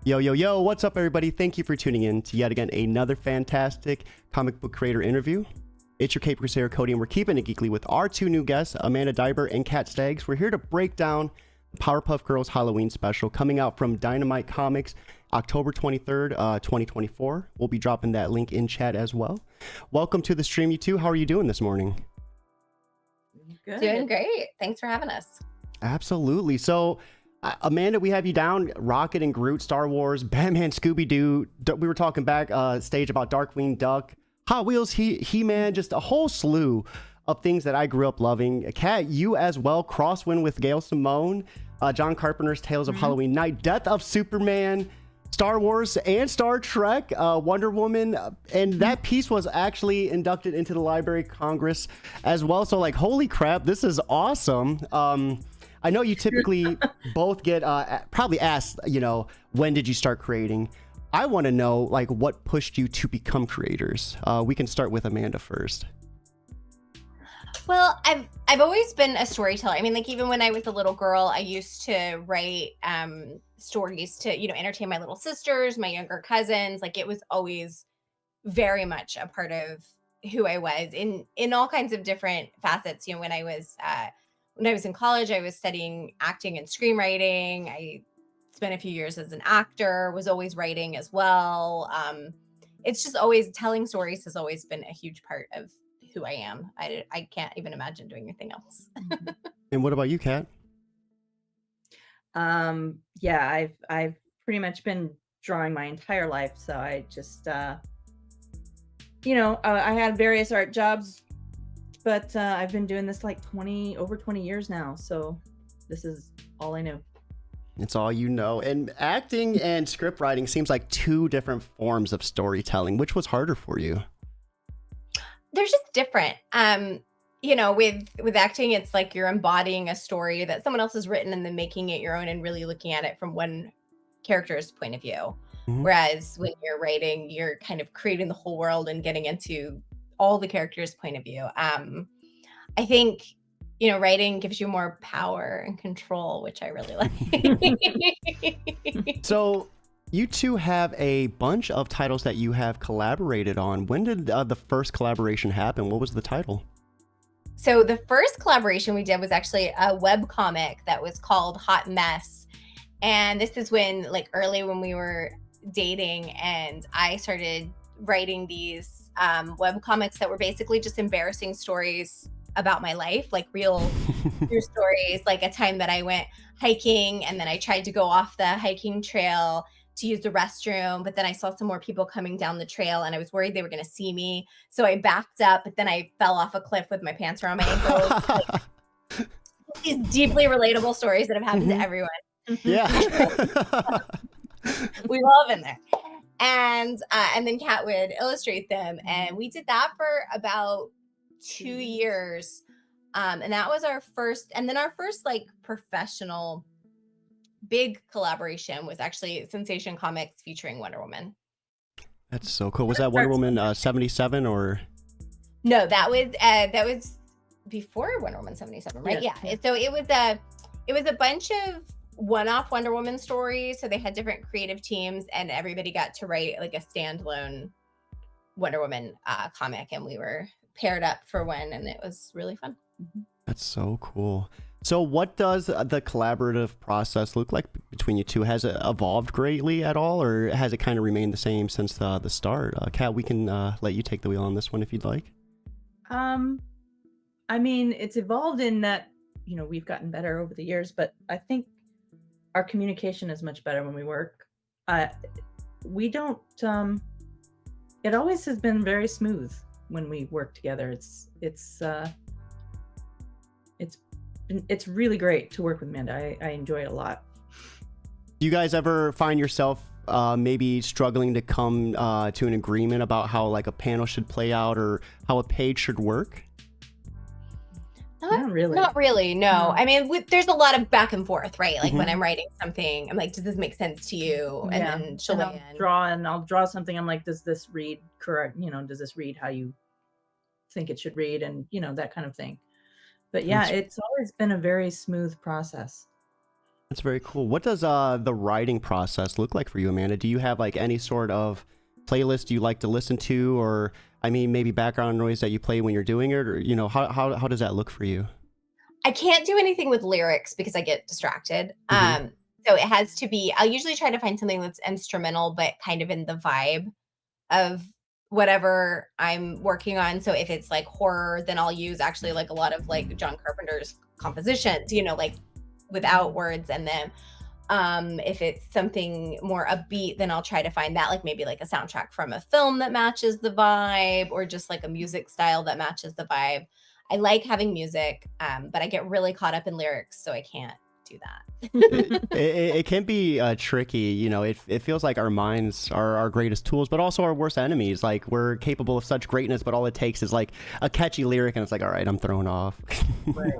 Yo, yo, yo, what's up, everybody? Thank you for tuning in to yet again another fantastic comic book creator interview. It's your Cape Crusader Cody, and we're keeping it geekly with our two new guests, Amanda Deibert and Kat Staggs. We're here to break down Powerpuff Girls Halloween special coming out from Dynamite Comics October 23rd, 2024. We'll be dropping that link in chat as well. Welcome to the stream, you two. How are you doing this morning? Good. Doing great. Thanks for having us. Absolutely. So, Amanda, we have you down. Rocket and Groot, Star Wars, Batman, Scooby-Doo. We were talking back stage about Darkwing Duck, Hot Wheels, He-Man, just a whole slew of things that I grew up loving. Kat, you as well, Crosswind with Gail Simone, John Carpenter's Tales of Halloween Night, Death of Superman, Star Wars and Star Trek, Wonder Woman, and that piece was actually inducted into the Library of Congress as well. So like, holy crap, this is awesome. I know you typically both get probably asked, when did you start creating? I want to know, like, what pushed you to become creators? We can start with Amanda first. Well, I've always been a storyteller. I mean, like, even when I was a little girl, I used to write stories to, entertain my little sisters, my younger cousins. Like, it was always very much a part of who I was in all kinds of different facets. When I was in college, I was studying acting and screenwriting. I spent a few years as an actor, was always writing as well. It's just always telling stories has always been a huge part of who I am. I can't even imagine doing anything else. And what about you, Kat? Yeah, I've pretty much been drawing my entire life. So I just, I had various art jobs, but I've been doing this like over 20 years now. So this is all I know. It's all you know. And acting and script writing seems like two different forms of storytelling. Which was harder for you? They're just different. With acting, it's like you're embodying a story that someone else has written and then making it your own and really looking at it from one character's point of view. Mhm. Whereas when you're writing, you're kind of creating the whole world and getting into all the characters' point of view. I think, writing gives you more power and control, which I really like. So you two have a bunch of titles that you have collaborated on. When did the first collaboration happen? What was the title? So the first collaboration we did was actually a web comic that was called Hot Mess. And this is early when we were dating, and I started writing these web comics that were basically just embarrassing stories about my life, like real true stories, like a time that I went hiking and then I tried to go off the hiking trail to use the restroom, but then I saw some more people coming down the trail and I was worried they were going to see me. So I backed up, but then I fell off a cliff with my pants around my ankles. These deeply relatable stories that have happened to everyone. Yeah. We've all been there. And then Kat would illustrate them. And we did that for about 2 years. And that was our first, and then our first professional big collaboration was actually Sensation Comics featuring Wonder Woman. That's so cool. Was that Wonder Woman 77 or? No, that was before Wonder Woman 77, right? Yeah. So it was a bunch of one-off Wonder Woman stories. So they had different creative teams, and everybody got to write like a standalone Wonder Woman comic, and we were paired up for one, and it was really fun. That's so cool. So what does the collaborative process look like between you two? Has it evolved greatly at all, or has it kind of remained the same since the start? Kat, we can let you take the wheel on this one if you'd like. I mean, it's evolved in that, we've gotten better over the years, but I think our communication is much better when we work. We don't, it always has been very smooth when we work together. It's really great to work with Amanda. I enjoy it a lot. Do you guys ever find yourself maybe struggling to come to an agreement about how like a panel should play out or how a page should work? Not really. Not really, no. I mean, there's a lot of back and forth, right? Like when I'm writing something, I'm like, does this make sense to you? And then she'll weigh in. I'll draw something. I'm like, does this read correct? Does this read how you think it should read? And, that kind of thing. But yeah, it's always been a very smooth process. That's very cool. What does the writing process look like for you, Amanda? Do you have like any sort of playlist you like to listen to, or I mean, maybe background noise that you play when you're doing it, or how does that look for you? I can't do anything with lyrics because I get distracted. Mm-hmm. So it has to be, I'll usually try to find something that's instrumental, but kind of in the vibe of whatever I'm working on. So if it's like horror, then I'll use actually like a lot of like John Carpenter's compositions, like without words in them. If it's something more upbeat, then I'll try to find that, like maybe like a soundtrack from a film that matches the vibe, or just like a music style that matches the vibe. I like having music, but I get really caught up in lyrics, so I can't do that. It can be tricky. It feels like our minds are our greatest tools, but also our worst enemies. Like, we're capable of such greatness, but all it takes is like a catchy lyric, and it's like, all right, I'm thrown off. Right.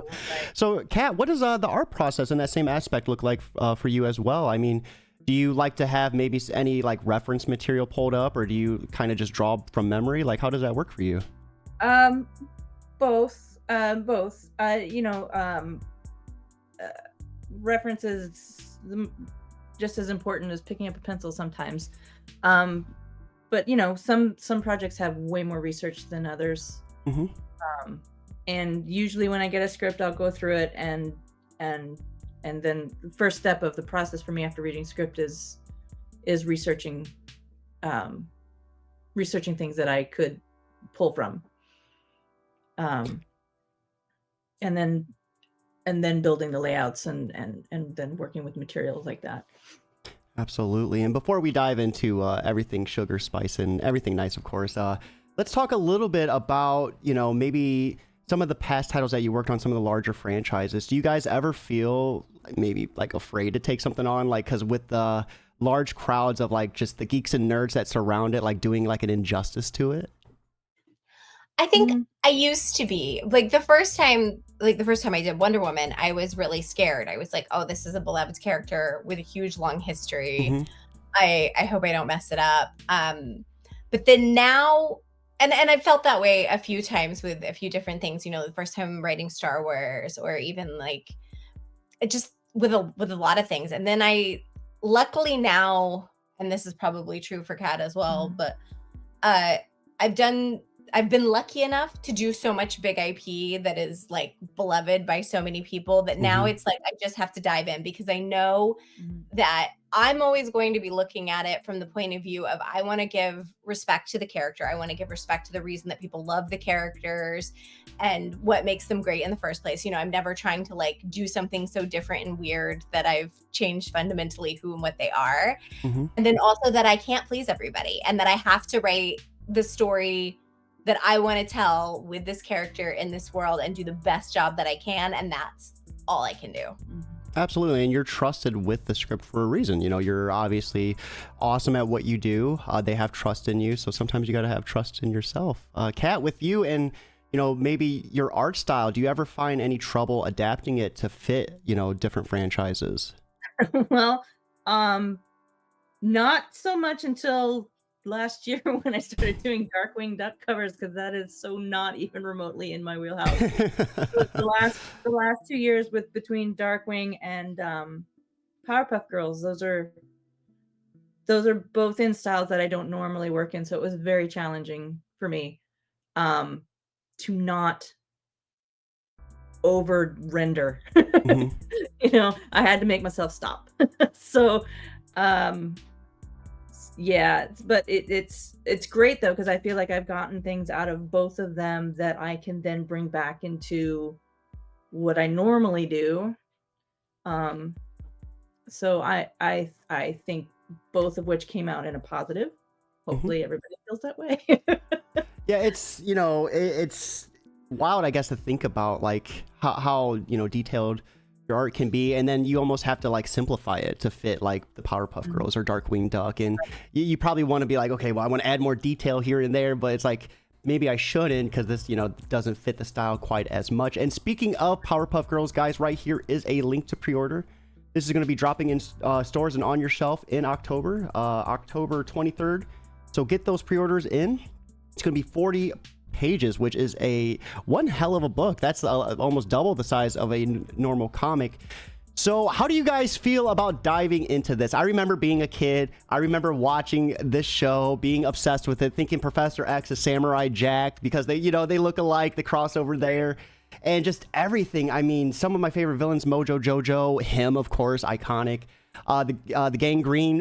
So, Kat, what does the art process in that same aspect look like for you as well? I mean, do you like to have maybe any like reference material pulled up, or do you kind of just draw from memory? Like, how does that work for you? Both. References just as important as picking up a pencil sometimes. But some projects have way more research than others. Mm-hmm. And usually when I get a script, I'll go through it, and then the first step of the process for me after reading script is researching things that I could pull from. And then building the layouts and then working with materials like that. Absolutely. And before we dive into everything sugar, spice, and everything nice, of course, let's talk a little bit about, maybe some of the past titles that you worked on, some of the larger franchises. Do you guys ever feel maybe like afraid to take something on? Like, because with the large crowds of like just the geeks and nerds that surround it, like doing like an injustice to it? I think I used to be like the first time I did Wonder Woman, I was really scared. I was like, oh, this is a beloved character with a huge long history. Mm-hmm. I hope I don't mess it up. But then now, and I felt that way a few times with a few different things, the first time writing Star Wars, or even like just with a lot of things. And then I luckily now, and this is probably true for Kat as well, but I've been lucky enough to do so much big IP that is like beloved by so many people that now it's like I just have to dive in, because I know that I'm always going to be looking at it from the point of view of I want to give respect to the character. I want to give respect to the reason that people love the characters and what makes them great in the first place. I'm never trying to like do something so different and weird that I've changed fundamentally who and what they are. And then also that I can't please everybody, and that I have to write the story that I want to tell with this character in this world and do the best job that I can. And that's all I can do. Absolutely. And you're trusted with the script for a reason. You're obviously awesome at what you do. They have trust in you. So sometimes you got to have trust in yourself. Kat, with you and, maybe your art style, do you ever find any trouble adapting it to fit, different franchises? Well, not so much until last year when I started doing Darkwing Duck covers, because that is so not even remotely in my wheelhouse. the last 2 years between Darkwing and Powerpuff Girls, those are both in styles that I don't normally work in, so it was very challenging for me to not over render. I had to make myself stop. So yeah, but it's great though, because I feel like I've gotten things out of both of them that I can then bring back into what I normally do. So I think both of which came out in a positive. Hopefully everybody feels that way. Yeah, it's it's wild, I guess, to think about like how detailed your art can be, and then you almost have to like simplify it to fit like the Powerpuff Girls or Darkwing Duck, and you probably want to be like, okay, well, I want to add more detail here and there, but it's like maybe I shouldn't, because this doesn't fit the style quite as much. And speaking of Powerpuff Girls, guys, right here is a link to pre-order. This is going to be dropping in stores and on your shelf in October 23rd. So get those pre-orders in. It's going to be 40 pages, which is one hell of a book. That's almost double the size of a normal comic. So how do you guys feel about diving into this? I remember being a kid. I remember watching this show, being obsessed with it, thinking Professor X is Samurai Jack because they look alike, the crossover there, and just everything. I mean, some of my favorite villains, Mojo Jojo, him, of course, iconic. The Gang Green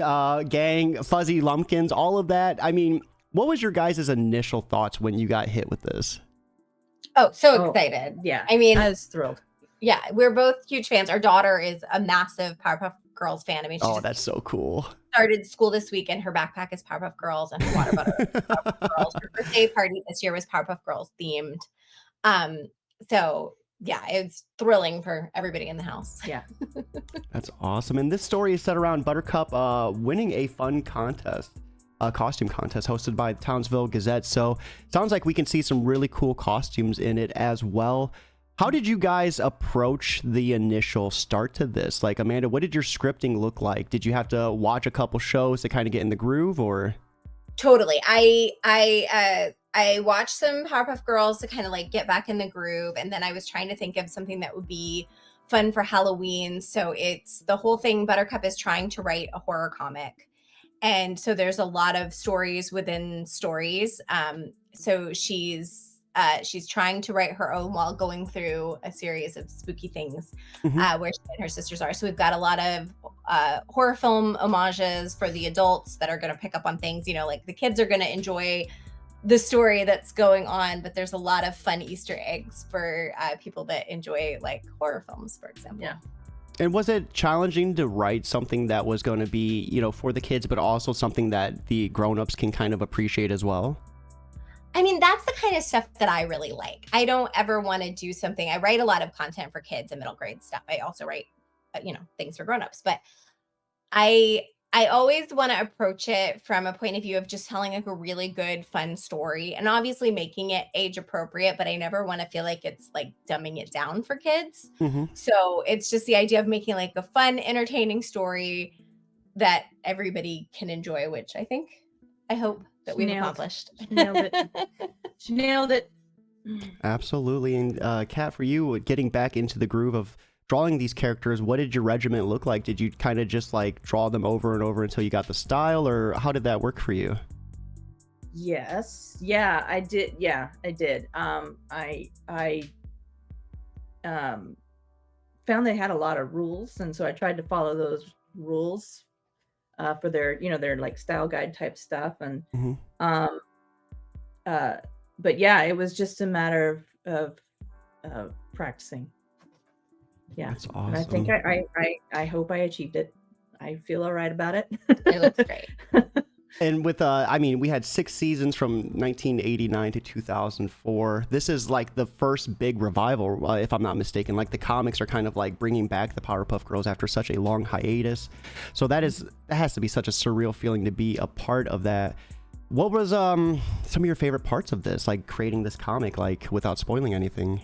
gang, Fuzzy Lumpkins, all of that. I mean, what was your guys' initial thoughts when you got hit with this? Oh, so excited. Yeah. I mean, I was thrilled. Yeah, we're both huge fans. Our daughter is a massive Powerpuff Girls fan. I mean, she that's so cool. Started school this week, and her backpack is Powerpuff Girls, and her water bottle is Powerpuff Girls. Her birthday party this year was Powerpuff Girls themed. So yeah, it's thrilling for everybody in the house. Yeah, that's awesome. And this story is set around Buttercup winning a fun contest. A costume contest hosted by the Townsville Gazette. So sounds like we can see some really cool costumes in it as well. How did you guys approach the initial start to this? Like, Amanda, what did your scripting look like? Did you have to watch a couple shows to kind of get in the groove, or? Totally. I watched some Powerpuff Girls to kind of like get back in the groove, and then I was trying to think of something that would be fun for Halloween. So it's the whole thing. Buttercup is trying to write a horror comic, and so there's a lot of stories within stories. So she's trying to write her own while going through a series of spooky things where she and her sisters are. So we've got a lot of horror film homages for the adults that are going to pick up on things, like the kids are going to enjoy the story that's going on, but there's a lot of fun Easter eggs for people that enjoy like horror films, for example. Yeah. And was it challenging to write something that was going to be, for the kids, but also something that the grown-ups can kind of appreciate as well? I mean, that's the kind of stuff that I really like. I don't ever want to do something. I write a lot of content for kids and middle grade stuff. I also write, things for grownups. But I always want to approach it from a point of view of just telling like a really good, fun story, and obviously making it age appropriate. But I never want to feel like it's like dumbing it down for kids. So it's just the idea of making like a fun, entertaining story that everybody can enjoy, which I hope that we've accomplished. She nailed it. Absolutely. And Kat, for you, getting back into the groove of drawing these characters, what did your regiment look like? Did you kind of just like draw them over and over until you got the style, or how did that work for you? Yes. Yeah, I did. Yeah, I did. I found they had a lot of rules, and so I tried to follow those rules for their, their like style guide type stuff. And but yeah, it was just a matter of practicing. Yeah, that's awesome. And I think I hope I achieved it. I feel all right about it. It looks great. And with we had 6 seasons from 1989 to 2004. This is like the first big revival, if I'm not mistaken. Like the comics are kind of like bringing back the Powerpuff Girls after such a long hiatus. So that has to be such a surreal feeling to be a part of that. What was some of your favorite parts of this, like creating this comic, like without spoiling anything?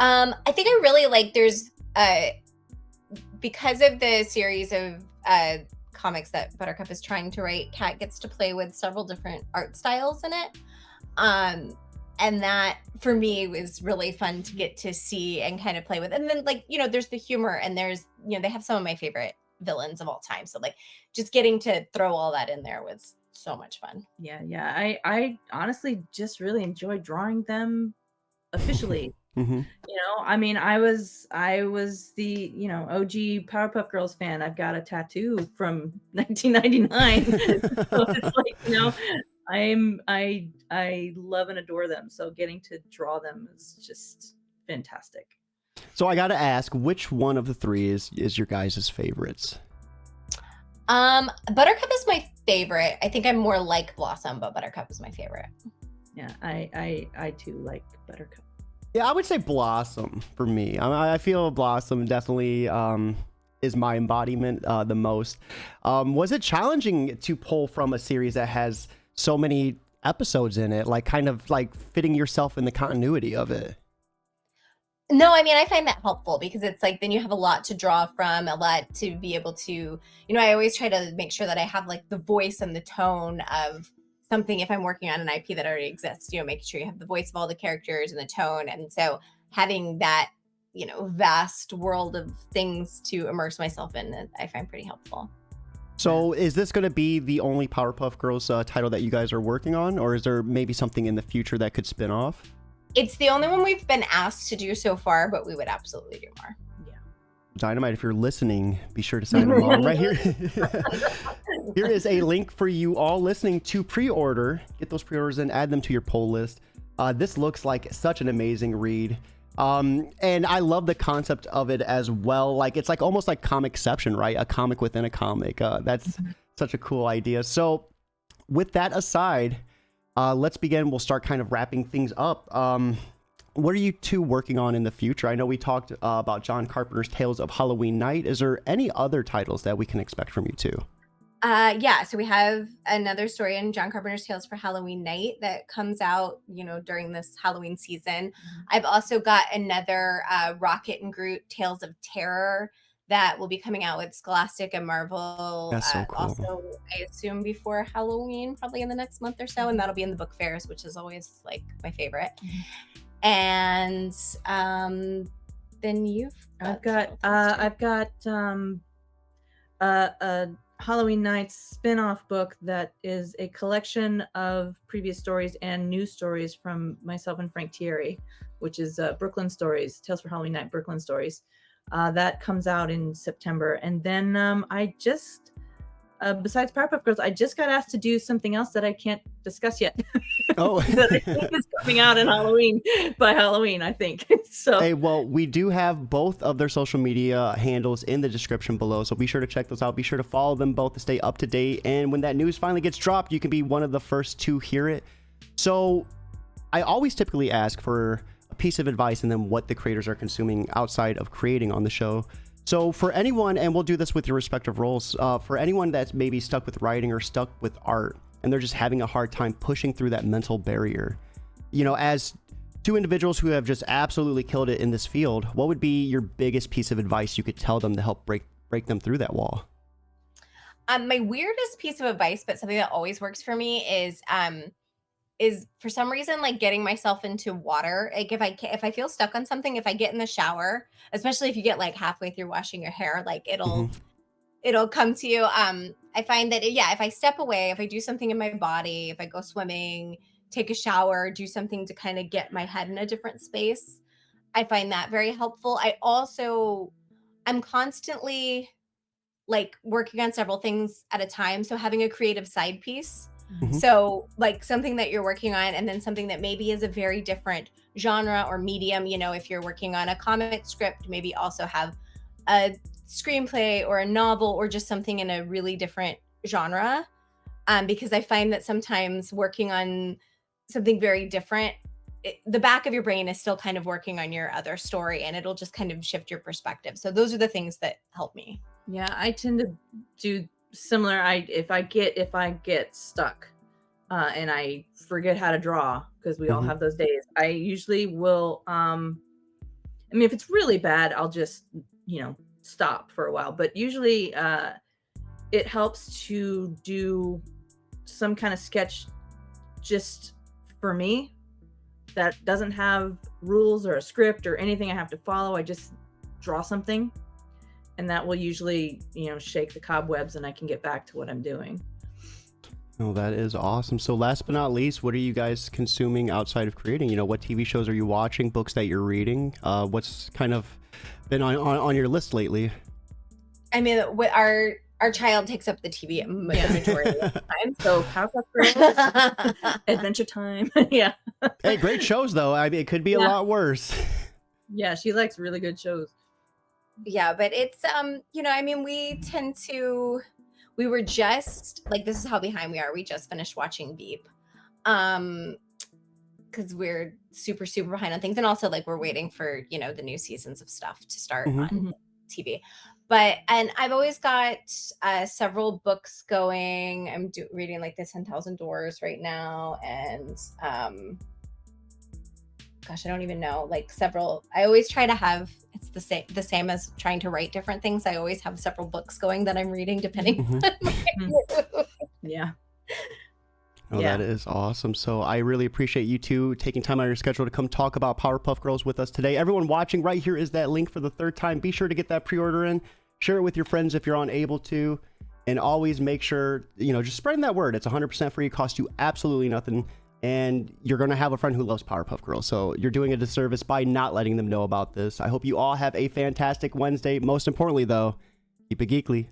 I think I really like there's because of the series of comics that Buttercup is trying to write, Kat gets to play with several different art styles in it. And that for me was really fun to get to see and kind of play with. And then there's the humor, and there's, they have some of my favorite villains of all time. So like just getting to throw all that in there was so much fun. Yeah. I honestly just really enjoyed drawing them officially. I was the OG Powerpuff Girls fan. I've got a tattoo from 1999. So it's like, I love and adore them. So getting to draw them is just fantastic. So I got to ask, which one of the three is your guys' favorites? Buttercup is my favorite. I think I'm more like Blossom, but Buttercup is my favorite. Yeah, I too like Buttercup. Yeah, I would say Blossom for me. I feel Blossom definitely is my embodiment the most. Was it challenging to pull from a series that has so many episodes in it, like kind of like fitting yourself in the continuity of it? No, I find that helpful because it's like then you have a lot to draw from, a lot to be able to, I always try to make sure that I have like the voice and the tone of something if I'm working on an IP that already exists, making sure you have the voice of all the characters and the tone. And so having that vast world of things to immerse myself in that I find pretty helpful. So is this going to be the only Powerpuff Girls title that you guys are working on, or is there maybe something in the future that could spin off? It's the only one we've been asked to do so far, but we would absolutely do more. Yeah. Dynamite, if you're listening, be sure to sign along right here. Here is a link for you all listening to pre-order. Get those pre-orders and add them to your poll list. This looks like such an amazing read. And I love the concept of it as well. Like, it's like almost like Comicception, right? A comic within a comic. That's such a cool idea. So with that aside, let's begin. We'll start kind of wrapping things up. What are you two working on in the future? I know we talked about John Carpenter's Tales of Halloween Night. Is there any other titles that we can expect from you two? So we have another story in John Carpenter's Tales for Halloween Night that comes out, during this Halloween season. I've also got another Rocket and Groot Tales of Terror that will be coming out with Scholastic and Marvel. That's so cool. Also, I assume before Halloween, probably in the next month or so, and that'll be in the book fairs, which is always like my favorite. And then I've got a Halloween Night spin-off book that is a collection of previous stories and new stories from myself and Frank Thierry, which is Brooklyn Stories, Tales for Halloween Night, Brooklyn Stories. That comes out in September. And then I just, besides Powerpuff Girls, I just got asked to do something else that I can't discuss yet. Oh, that I think is coming out in by Halloween, I think. So hey, well, we do have both of their social media handles in the description below, so be sure to check those out. Be sure to follow them both to stay up to date. And when that news finally gets dropped, you can be one of the first to hear it. So I always typically ask for a piece of advice and then what the creators are consuming outside of creating on the show. So for anyone, and we'll do this with your respective roles, for anyone that's maybe stuck with writing or stuck with art, and they're just having a hard time pushing through that mental barrier, as two individuals who have just absolutely killed it in this field, what would be your biggest piece of advice you could tell them to help break them through that wall? My weirdest piece of advice, but something that always works for me, is for some reason like getting myself into water. Like if I feel stuck on something, if I get in the shower, especially if you get like halfway through washing your hair, like it'll come to you. I find that if I step away, if I do something in my body, if I go swimming, take a shower, do something to kind of get my head in a different space, I find that very helpful. I'm constantly like working on several things at a time. So having a creative side piece. So like something that you're working on and then something that maybe is a very different genre or medium, if you're working on a comic script, maybe also have a screenplay or a novel or just something in a really different genre. Because I find that sometimes working on something very different, the back of your brain is still kind of working on your other story and it'll just kind of shift your perspective. So those are the things that help me. Yeah, I tend to do similar. If I get stuck and I forget how to draw, because we all have those days, I usually will if it's really bad, I'll just stop for a while, but usually it helps to do some kind of sketch just for me that doesn't have rules or a script or anything I have to follow. I just draw something, and that will usually, shake the cobwebs and I can get back to what I'm doing. Oh, that is awesome. So last but not least, what are you guys consuming outside of creating? What TV shows are you watching, books that you're reading? What's kind of been on your list lately? I mean, our child takes up the TV the majority of the time. So Powerpuff Girl, Adventure Time. Yeah. Hey, great shows though. I mean, it could be a lot worse. Yeah, she likes really good shows. Yeah, but it's we were just like, this is how behind we are. We just finished watching Veep. Because we're super, super behind on things. And also like we're waiting for, the new seasons of stuff to start on TV. And I've always got several books going. I'm reading like the 10,000 Doors right now. And gosh, I don't even know, like several. I always try to have, it's the same as trying to write different things. I always have several books going that I'm reading depending on my mood. Yeah. Oh, Yeah. that is awesome. So I really appreciate you two taking time out of your schedule to come talk about Powerpuff Girls with us today. Everyone watching, right here is that link for the third time. Be sure to get that pre-order in. Share it with your friends if you're unable to. And always make sure, just spreading that word. It's 100% free. It costs you absolutely nothing. And you're going to have a friend who loves Powerpuff Girls. So you're doing a disservice by not letting them know about this. I hope you all have a fantastic Wednesday. Most importantly, though, keep it geekly.